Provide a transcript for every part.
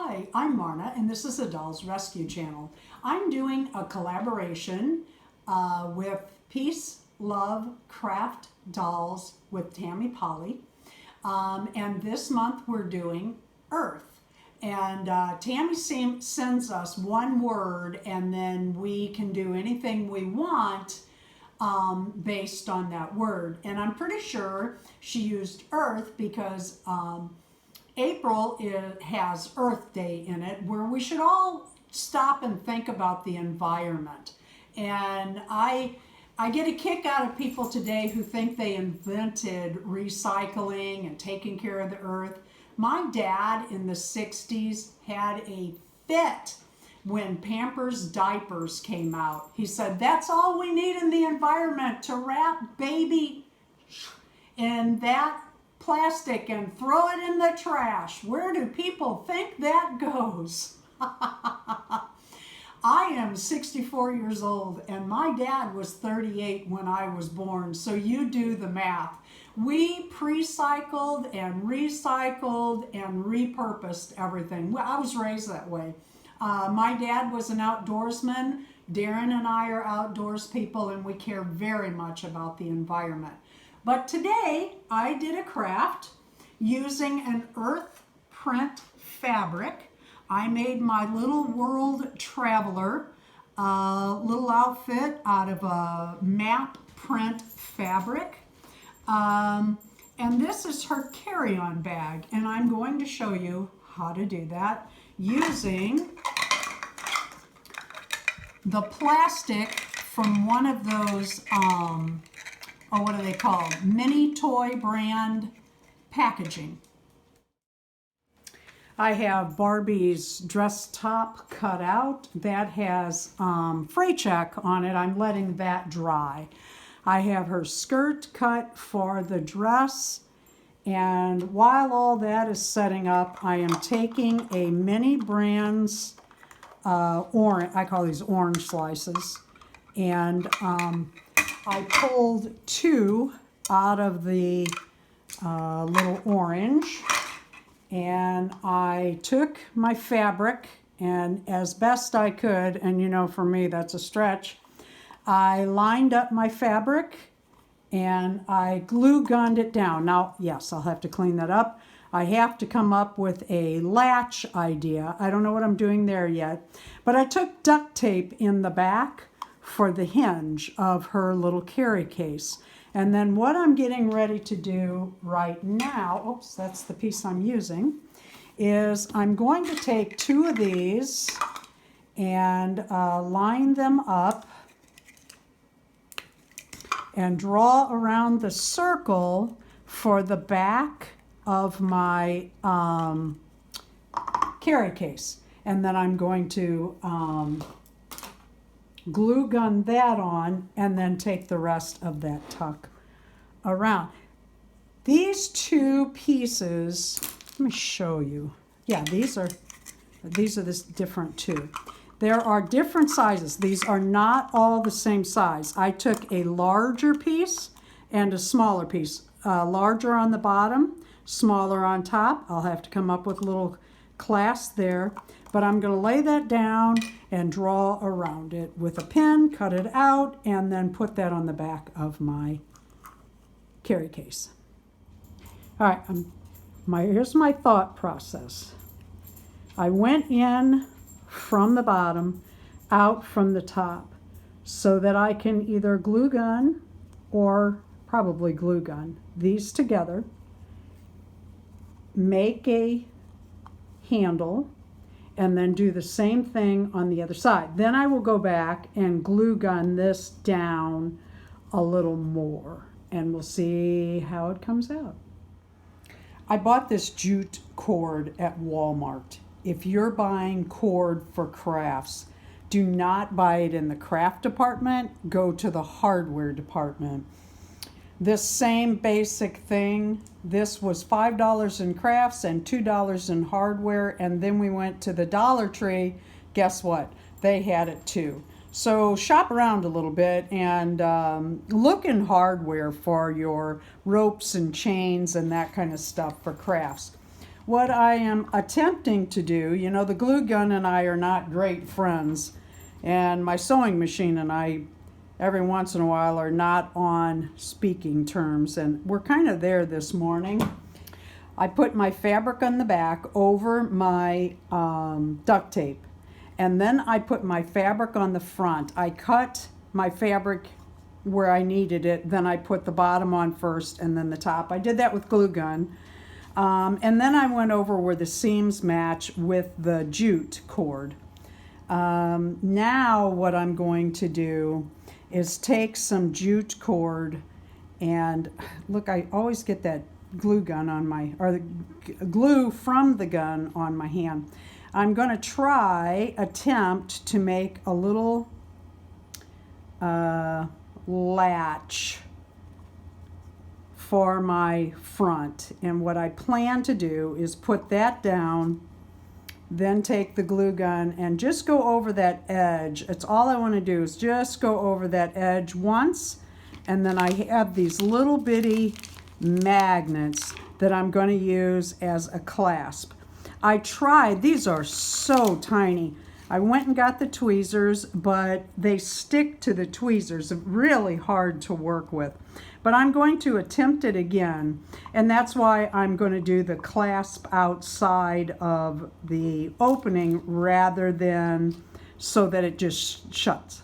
Hi, I'm Marna, and this is the Dolls Rescue Channel. I'm doing a collaboration with Peace, Love, Craft Dolls with Tammy Powley. And this month we're doing Earth. And Tammy sends us one word, and then we can do anything we want based on that word. And I'm pretty sure she used Earth because April has Earth Day in it, where we should all stop and think about the environment. And I get a kick out of people today who think they invented recycling and taking care of the earth. My dad in the 60s had a fit when Pampers diapers came out. He said, that's all we need in the environment, to wrap baby in that plastic and throw it in the trash. Where do people think that goes? I am 64 years old, and my dad was 38 when I was born, so you do the math. We pre-cycled and recycled and repurposed everything. Well, I was raised that way. My dad was an outdoorsman. Darren and I are outdoors people, and we care very much about the environment. But today I did a craft using an earth print fabric. I made my little world traveler little outfit out of a map print fabric. And this is her carry-on bag, and I'm going to show you how to do that using the plastic from one of those or what are they called? Mini toy brand packaging. I have Barbie's dress top cut out. That has fray check on it. I'm letting that dry. I have her skirt cut for the dress. And while all that is setting up, I am taking a Mini Brands orange, I call these orange slices, and I pulled two out of the little orange, and I took my fabric, and as best I could, and you know, for me that's a stretch, I lined up my fabric and I glue gunned it down. Now, yes, I'll have to clean that up. I have to come up with a latch idea. I don't know what I'm doing there yet, but I took duct tape in the back for the hinge of her little carry case. And then what I'm getting ready to do right now, oops, that's the piece I'm using, is I'm going to take two of these and line them up and draw around the circle for the back of my carry case. And then I'm going to glue gun that on and then take the rest of that tuck around. These two pieces, let me show you. Yeah, these are this different too. There are different sizes. These are not all the same size. I took a larger piece and a smaller piece. Larger on the bottom, smaller on top. I'll have to come up with a little clasp there, but I'm going to lay that down and draw around it with a pen, cut it out, and then put that on the back of my carry case. All right, here's my thought process. I went in from the bottom, out from the top, so that I can either glue gun or probably glue gun these together, make a handle, and then do the same thing on the other side. Then I will go back and glue gun this down a little more, and we'll see how it comes out. I bought this jute cord at Walmart. If you're buying cord for crafts, do not buy it in the craft department. Go to the hardware department. This same basic thing, this was $5 in crafts and $2 in hardware, and then we went to the Dollar Tree. Guess what? They had it too. So shop around a little bit and look in hardware for your ropes and chains and that kind of stuff for crafts. what I am attempting to do, you know, the glue gun and I are not great friends, and my sewing machine and I every once in a while are not on speaking terms, and we're kind of there this morning. I put my fabric on the back over my duct tape, and then I put my fabric on the front. I cut my fabric where I needed it, then I put the bottom on first and then the top. I did that with glue gun. And then I went over where the seams match with the jute cord. Now what I'm going to do is take some jute cord, and look, I always get that glue gun on my, or the glue from the gun on my hand. I'm going to attempt to make a little latch for my front, and what I plan to do is put that down, then take the glue gun and just go over that edge. It's all I want to do is just go over that edge once, and then I have these little bitty magnets that I'm going to use as a clasp. I tried, these are so tiny. I went and got the tweezers, but they stick to the tweezers, really hard to work with. But I'm going to attempt it again, and that's why I'm going to do the clasp outside of the opening rather than so that it just shuts.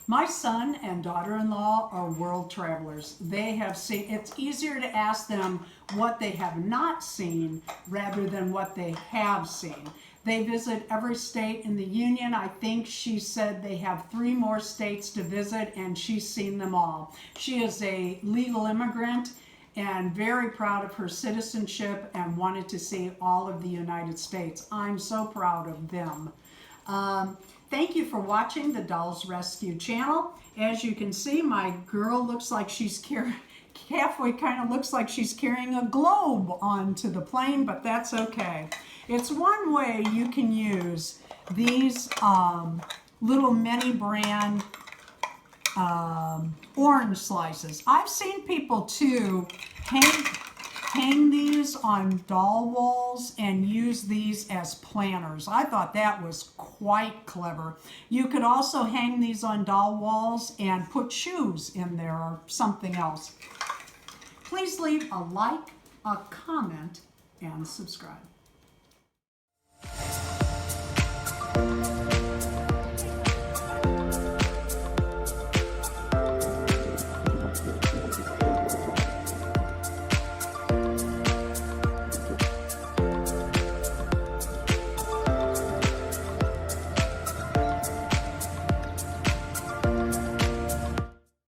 My son and daughter-in-law are world travelers. They have seen, it's easier to ask them what they have not seen rather than what they have seen. They visit every state in the Union. I think she said they have 3 more states to visit, and she's seen them all. She is a legal immigrant and very proud of her citizenship and wanted to see all of the United States. I'm so proud of them. Thank you for watching the Dolls Rescue channel. As you can see, my girl looks like she's halfway kind of looks like she's carrying a globe onto the plane, but that's okay. It's one way you can use these little mini brand orange slices. I've seen people too hang these on doll walls and use these as planners. I thought that was quite clever. You could also hang these on doll walls and put shoes in there or something else. Please leave a like, a comment, and subscribe.